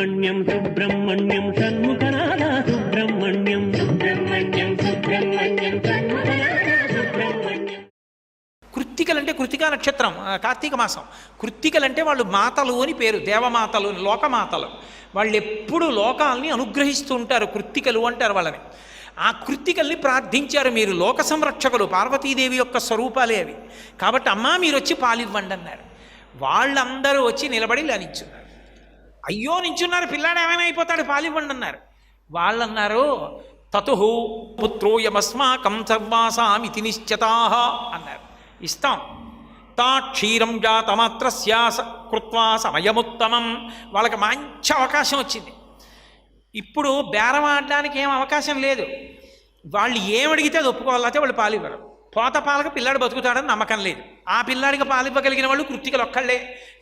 సుబ్రహ్మణ్యం సుబ్రహ్మణ్యం షణ్ముఖనాథ సుబ్రహ్మణ్యం సుబ్రహ్మణ్యం సుబ్రహ్మణ్యం షణ్ముఖనాథ సుబ్రహ్మణ్యం. కృత్తికలంటే కృత్తికా నక్షత్రం, కార్తీక మాసం. కృత్తికలంటే వాళ్ళు మాతలు అని పేరు, దేవమాతలు, లోకమాతలు. వాళ్ళు ఎప్పుడు లోకాల్ని అనుగ్రహిస్తూ ఉంటారు, కృత్తికలు అంటారు వాళ్ళని. ఆ కృత్తికల్ని ప్రార్థించారు. మీరు లోక సంరక్షకులు, పార్వతీదేవి యొక్క స్వరూపాలే అవి. కాబట్టి అమ్మా మీరు వచ్చి పాలివ్వండి అన్నారు. వాళ్ళందరూ వచ్చి నిలబడి ఇలా నించున్నారు. అయ్యో నించున్నారు, పిల్లాడు ఏమైనా అయిపోతాడు, పాలివ్వండి అన్నారు. వాళ్ళన్నారు తతుహు పుత్రోయమస్మాకం సర్వాసామితి నిశ్చతాః అన్నారు. ఇస్తాం. తా క్షీరం జాతమాత్రస్య కృత్వా సమయముత్తమం. వాళ్ళకి మంచి అవకాశం వచ్చింది. ఇప్పుడు బేరం ఆడడానికి ఏం అవకాశం లేదు. వాళ్ళు ఏమడిగితే అది ఒప్పుకోవాలంటే వాళ్ళు పాలివ్వరు. పోత పాలక పిల్లాడు బతుకుతాడని నమ్మకం లేదు. ఆ పిల్లాడికి పాలివ్వగలిగిన వాళ్ళు కృత్తికలు ఒక్కళ్ళే.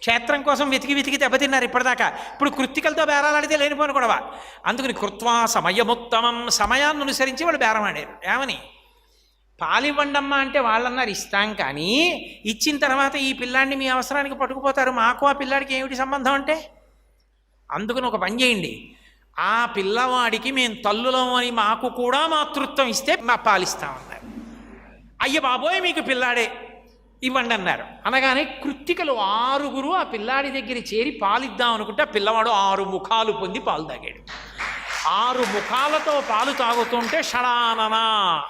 క్షేత్రం కోసం వెతికి దెబ్బతిన్నారు ఇప్పటిదాకా. ఇప్పుడు కృత్తికలతో బేరాలాడితే లేనిపోను గొడవ. అందుకని కృత్వా సమయముత్తమం, సమయాన్ని అనుసరించి వాళ్ళు బేరం ఆడారు. ఏమని? పాలివ్వండమ్మా అంటే వాళ్ళన్నారు ఇస్తాం, కానీ ఇచ్చిన తర్వాత ఈ పిల్లాడిని మీ అవసరానికి పట్టుకుపోతారు, మాకు ఆ పిల్లాడికి ఏమిటి సంబంధం అంటే. అందుకని ఒక పని చేయండి, ఆ పిల్లవాడికి మేము తల్లులం అని మాకు కూడా మాతృత్వం ఇస్తే మా పాలిస్తామన్నారు. అయ్య బాబోయ్ మీకు పిల్లాడే ఇవ్వండి అన్నారు. అనగానే కృత్తికలు 6 ఆ పిల్లాడి దగ్గర చేరి పాలిద్దాం అనుకుంటే ఆ పిల్లవాడు 6 ముఖాలు పొంది పాలు తాగాడు. 6 ముఖాలతో పాలు తాగుతుంటే షడాననా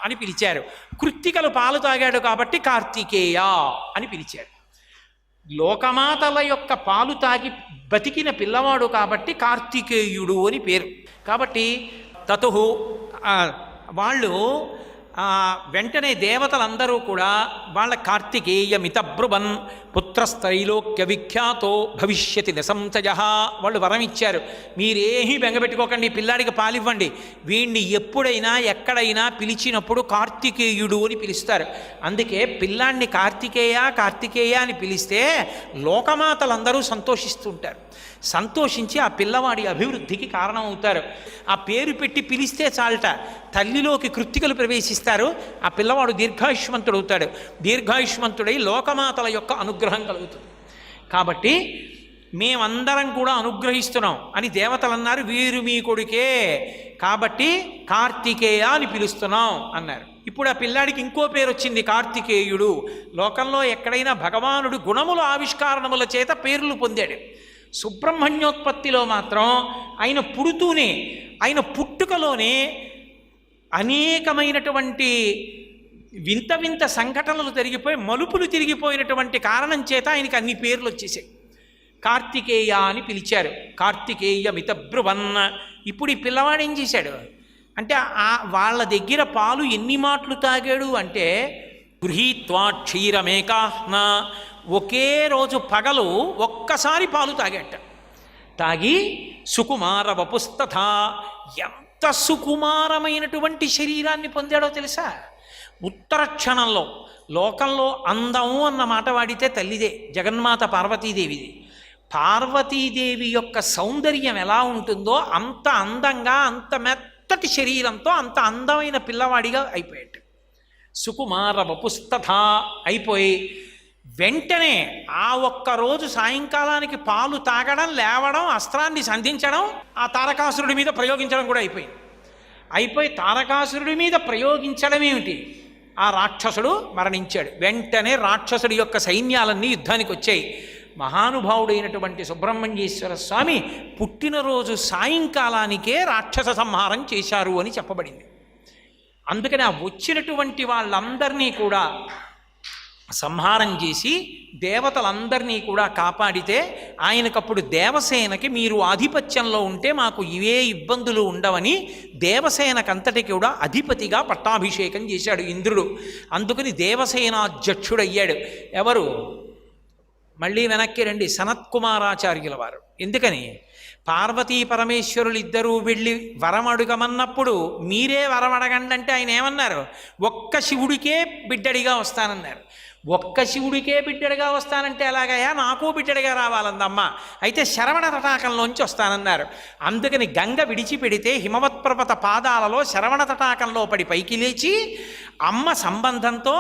అని పిలిచారు. కృత్తికలు పాలు తాగాడు కాబట్టి కార్తికేయ అని పిలిచారు. లోకమాతల యొక్క పాలు తాగి బతికిన పిల్లవాడు కాబట్టి కార్తికేయుడు అని పేరు. కాబట్టి తతుహు వాళ్ళు వెంటనే దేవతలందరూ కూడా వాళ్ళ కార్తికేయ మితబ్రువన్ పుత్రస్త్రైలోక్య విఖ్యాతో భవిష్యతి నిసంశయ. వాళ్ళు వరం ఇచ్చారు, మీరేమీ బెంగపెట్టుకోకండి, పిల్లాడికి పాలివ్వండి. వీణ్ణి ఎప్పుడైనా ఎక్కడైనా పిలిచినప్పుడు కార్తికేయుడు అని పిలుస్తారు. అందుకే పిల్లాడిని కార్తికేయ అని పిలిస్తే లోకమాతలందరూ సంతోషిస్తుంటారు. సంతోషించి ఆ పిల్లవాడి అభివృద్ధికి కారణమవుతారు. ఆ పేరు పెట్టి పిలిస్తే చాలట, తల్లిలోకి కృత్తికలు ప్రవేశిస్తారు. ఆ పిల్లవాడు దీర్ఘాయుష్మంతుడవుతాడు. దీర్ఘాయుష్మంతుడై లోకమాతల యొక్క అనుగ్రహం కలుగుతుంది. కాబట్టి మేమందరం కూడా అనుగ్రహిస్తున్నాం అని దేవతలు అన్నారు. వీరు మీ కొడుకే కాబట్టి కార్తికేయ అని పిలుస్తున్నాం అన్నారు. ఇప్పుడు ఆ పిల్లాడికి ఇంకో పేరు వచ్చింది, కార్తికేయుడు. లోకంలో ఎక్కడైనా భగవానుడు గుణముల ఆవిష్కారణముల చేత పేర్లు పొందాడు. సుబ్రహ్మణ్యోత్పత్తిలో మాత్రం ఆయన పుడుతూనే, ఆయన పుట్టుకలోనే అనేకమైనటువంటి వింత వింత సంఘటనలు జరిగిపోయి మలుపులు తిరిగిపోయినటువంటి కారణం చేత ఆయనకి అన్ని పేర్లు వచ్చేసాయి. కార్తికేయ అని పిలిచారు. కార్తికేయ మితబ్రువన్. ఇప్పుడు ఈ పిల్లవాడు ఏం చేశాడు అంటే వాళ్ళ దగ్గర పాలు ఎన్ని మాటలు తాగాడు అంటే గృహీత్వా క్షీరమేకాహ్న, ఒకే రోజు పగలు ఒక్కసారి పాలు తాగేట. తాగి సుకుమార వపుస్తథ, ఎంత సుకుమారమైనటువంటి శరీరాన్ని పొందాడో తెలుసా. ఉత్తర క్షణంలో లోకంలో అందము అన్న మాట వాడితే తల్లిదే, జగన్మాత పార్వతీదేవిది. పార్వతీదేవి యొక్క సౌందర్యం ఎలా ఉంటుందో అంత అందంగా, అంత మెత్తటి శరీరంతో అంత అందమైన పిల్లవాడిగా అయిపోయాడు. సుకుమార వపుస్తథ అయిపోయి వెంటనే ఆ ఒక్కరోజు సాయంకాలానికి పాలు తాగడం, లేవడం, అస్త్రాన్ని సంధించడం, ఆ తారకాసురుడి మీద ప్రయోగించడం కూడా అయిపోయి తారకాసురుడి మీద ప్రయోగించడం ఏమిటి, ఆ రాక్షసుడు మరణించాడు. వెంటనే రాక్షసుడి యొక్క సైన్యాలన్నీ యుద్ధానికి వచ్చాయి. మహానుభావుడైనటువంటి సుబ్రహ్మణ్యేశ్వర స్వామి పుట్టినరోజు సాయంకాలానికే రాక్షస సంహారం చేశారు అని చెప్పబడింది. అందుకని ఆ వచ్చినటువంటి వాళ్ళందరినీ కూడా సంహారం చేసి దేవతలందరినీ కూడా కాపాడితే ఆయనకప్పుడు దేవసేనకి మీరు ఆధిపత్యంలో ఉంటే మాకు ఇవే ఇబ్బందులు ఉండవని దేవసేనకంతటికి కూడా అధిపతిగా పట్టాభిషేకం చేశాడు ఇంద్రుడు. అందుకని దేవసేనాధ్యక్షుడయ్యాడు. ఎవరు? మళ్ళీ వెనక్కి రండి, సనత్కుమారాచార్యుల వారు. ఎందుకని? పార్వతీ పరమేశ్వరులు ఇద్దరూ వెళ్ళి వరం అడుగమన్నప్పుడు మీరే వరం అడగండి అంటే ఆయన ఏమన్నారు? ఒక్క శివుడికే బిడ్డడిగా వస్తానన్నారు. ఒక్క శివుడికే బిడ్డడిగా వస్తానంటే ఎలాగయ్యా, నాకు బిడ్డడిగా రావాలందమ్మ, అయితే శరవణ తటాకంలోంచి వస్తానన్నారు. అందుకని గంగ విడిచిపెడితే హిమవత్పర్వత పాదాలలో శరవణ తటాకంలో పడి పైకి లేచి అమ్మ సంబంధంతో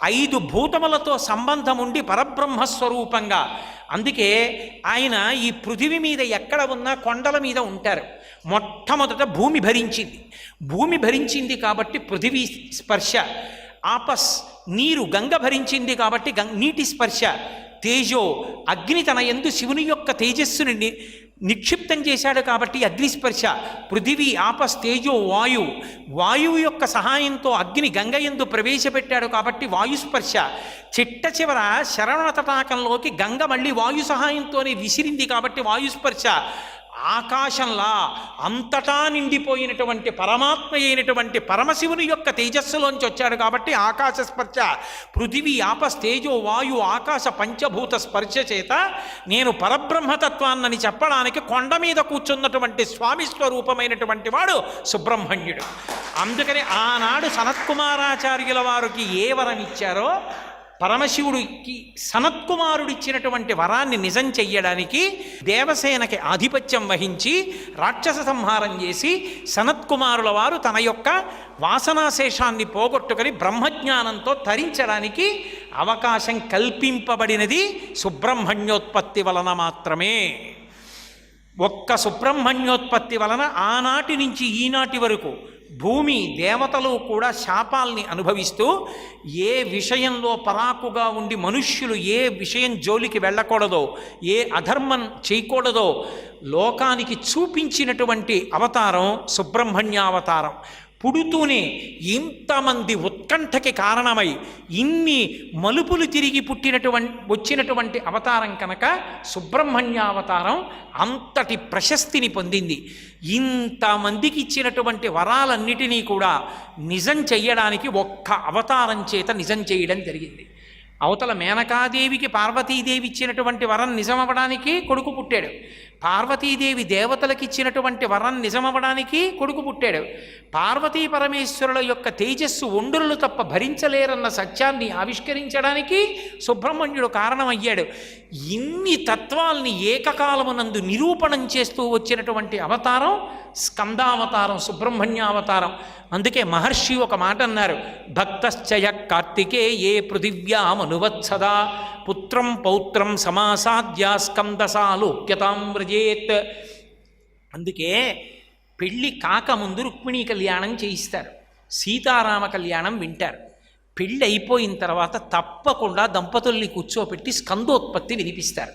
5 భూతములతో సంబంధం ఉండి పరబ్రహ్మస్వరూపంగా. అందుకే ఆయన ఈ పృథివీ మీద ఎక్కడ ఉన్నా కొండల మీద ఉంటారు. మొట్టమొదట భూమి భరించింది. భూమి భరించింది కాబట్టి పృథివీ స్పర్శ. ఆపస్ నీరు గంగ భరించింది కాబట్టి నీటి స్పర్శ. తేజో అగ్ని తన యందు శివుని యొక్క తేజస్సుని నిక్షిప్తం చేశాడు కాబట్టి అగ్నిస్పర్శ. పృథివీ ఆపస్ తేజో వాయువు యొక్క సహాయంతో అగ్ని గంగయందు ప్రవేశపెట్టాడు కాబట్టి వాయుస్పర్శ. చిట్ట చివర శరవణ తటాకంలోకి గంగ మళ్ళీ వాయు సహాయంతోనే విసిరింది కాబట్టి వాయుస్పర్శ. ఆకాశంలా అంతటా నిండిపోయినటువంటి పరమాత్మ అయినటువంటి పరమశివుని యొక్క తేజస్సులోంచి వచ్చాడు కాబట్టి ఆకాశ స్పర్శ. పృథివీ ఆపస్ తేజో వాయు ఆకాశ పంచభూత స్పర్శ చేత నేను పరబ్రహ్మతత్వాన్నని చెప్పడానికి కొండ మీద కూర్చున్నటువంటి స్వామి స్వరూపమైనటువంటి వాడు సుబ్రహ్మణ్యుడు. అందుకని ఆనాడు సనత్కుమారాచార్యుల వారికి ఏ వరం ఇచ్చారో, పరమశివుడికి సనత్కుమారుడిచ్చినటువంటి వరాన్ని నిజం చెయ్యడానికి దేవసేనకి ఆధిపత్యం వహించి రాక్షస సంహారం చేసి సనత్కుమారుల వారు తన యొక్క వాసనాశేషాన్ని పోగొట్టుకొని బ్రహ్మజ్ఞానంతో తరించడానికి అవకాశం కల్పింపబడినది సుబ్రహ్మణ్యోత్పత్తి వలన మాత్రమే. ఒక్క సుబ్రహ్మణ్యోత్పత్తి వలన ఆనాటి నుంచి ఈనాటి వరకు భూమి దేవతలు కూడా శాపాల్ని అనుభవిస్తూ ఏ విషయంలో పరాకుగా ఉండి మనుష్యులు ఏ విషయం జోలికి వెళ్ళకూడదో, ఏ అధర్మం చేయకూడదో లోకానికి చూపించినటువంటి అవతారం సుబ్రహ్మణ్యావతారం. పుడుతూనే ఇంతమంది ఉత్కంఠకి కారణమై ఇన్ని మలుపులు తిరిగి వచ్చినటువంటి అవతారం కనుక సుబ్రహ్మణ్యావతారం అంతటి ప్రశస్తిని పొందింది. ఇంతమందికి ఇచ్చినటువంటి వరాలన్నిటినీ కూడా నిజం చెయ్యడానికి ఒక్క అవతారం చేత నిజం చేయడం జరిగింది. అవతల మేనకాదేవికి పార్వతీదేవి ఇచ్చినటువంటి వరం నిజమవ్వడానికి కొడుకు పుట్టాడు. పార్వతీదేవి దేవతలకు ఇచ్చినటువంటి వరం నిజమవ్వడానికి కొడుకు పుట్టాడు. పార్వతీ పరమేశ్వరుల యొక్క తేజస్సు ఒండులు తప్ప భరించలేరన్న సత్యాన్ని ఆవిష్కరించడానికి సుబ్రహ్మణ్యుడు కారణమయ్యాడు. ఇన్ని తత్వాల్ని ఏకకాలమునందు నిరూపణం చేస్తూ వచ్చినటువంటి అవతారం స్కందావతారం, సుబ్రహ్మణ్యావతారం. అందుకే మహర్షి ఒక మాట అన్నారు, భక్తశ్చయ కార్తికేయే పృథివ్యామనువత్సదా పుత్రం పౌత్రం సమాసాద్య స్కందసాలోక్యతాం వ్రజేత్. అందుకే పెళ్ళి కాకముందు రుక్మిణీ కళ్యాణం చేయిస్తారు, సీతారామ కళ్యాణం వింటారు. పెళ్ళి అయిపోయిన తర్వాత తప్పకుండా దంపతుల్ని కూర్చోపెట్టి స్కందోత్పత్తి వినిపిస్తారు.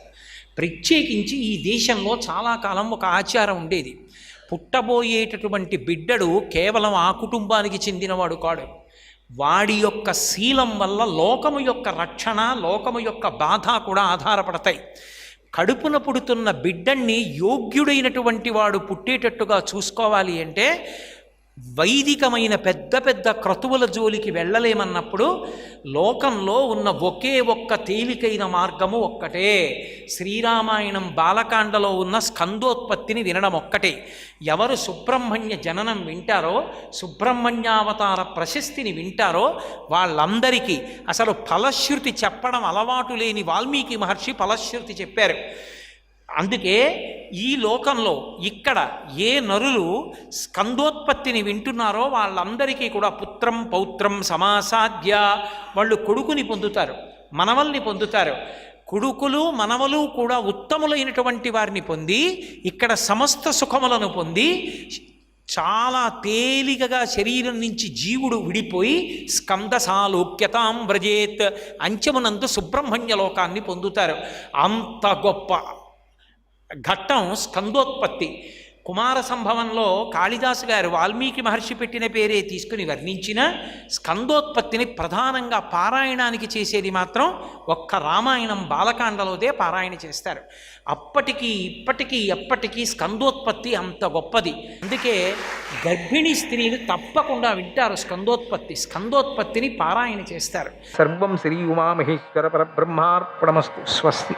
ప్రత్యేకించి ఈ దేశంలో చాలా కాలం ఒక ఆచారం ఉండేది. పుట్టబోయేటటువంటి బిడ్డడు కేవలం ఆ కుటుంబానికి చెందినవాడు కాడు. వాడి యొక్క శీలం వల్ల లోకము యొక్క రక్షణ, లోకము యొక్క బాధ కూడా ఆధారపడతాయి. కడుపున పుడుతున్న బిడ్డన్ని యోగ్యుడైనటువంటి వాడు పుట్టేటట్టుగా చూసుకోవాలి అంటే వైదికమైన పెద్ద పెద్ద క్రతువుల జోలికి వెళ్ళలేమన్నప్పుడు లోకంలో ఉన్న ఒకే ఒక్క తేలికైన మార్గము ఒక్కటే. శ్రీరామాయణం బాలకాండలో ఉన్న స్కందోత్పత్తిని వినడం ఒక్కటే. ఎవరు సుబ్రహ్మణ్య జననం వింటారో, సుబ్రహ్మణ్యావతార ప్రశస్తిని వింటారో వాళ్ళందరికీ అసలు ఫలశ్రుతి చెప్పడం అలవాటు లేని వాల్మీకి మహర్షి ఫలశ్రుతి చెప్పారు. అందుకే ఈ లోకంలో ఇక్కడ ఏ నరులు స్కందోత్పత్తిని వింటున్నారో వాళ్ళందరికీ కూడా పుత్రం పౌత్రం సమాసాద్య, వాళ్ళు కొడుకుని పొందుతారు, మనవల్ని పొందుతారు. కొడుకులు మనవలు కూడా ఉత్తములైనటువంటి వారిని పొంది ఇక్కడ సమస్త సుఖములను పొంది చాలా తేలికగా శరీరం నుంచి జీవుడు విడిపోయి స్కందసాలోక్యతాం వ్రజేత్, అంచెమునందు సుబ్రహ్మణ్య లోకాన్ని పొందుతారు. అంత గొప్ప ఘట్టం స్కందోత్పత్తి. కుమార సంభవంలో కాళిదాసు గారు వాల్మీకి మహర్షి పెట్టిన పేరే తీసుకుని వర్ణించిన స్కందోత్పత్తిని ప్రధానంగా పారాయణానికి చేసేది మాత్రం ఒక్క రామాయణం బాలకాండలోదే పారాయణ చేస్తారు. అప్పటికి ఇప్పటికీ ఎప్పటికీ స్కందోత్పత్తి అంత గొప్పది. అందుకే గర్భిణీ స్త్రీలు తప్పకుండా వింటారు స్కందోత్పత్తిని పారాయణ చేస్తారు. సర్వం శ్రీ ఉమామహేశ్వర పరబ్రహ్మార్పణమస్తు. స్వస్తి.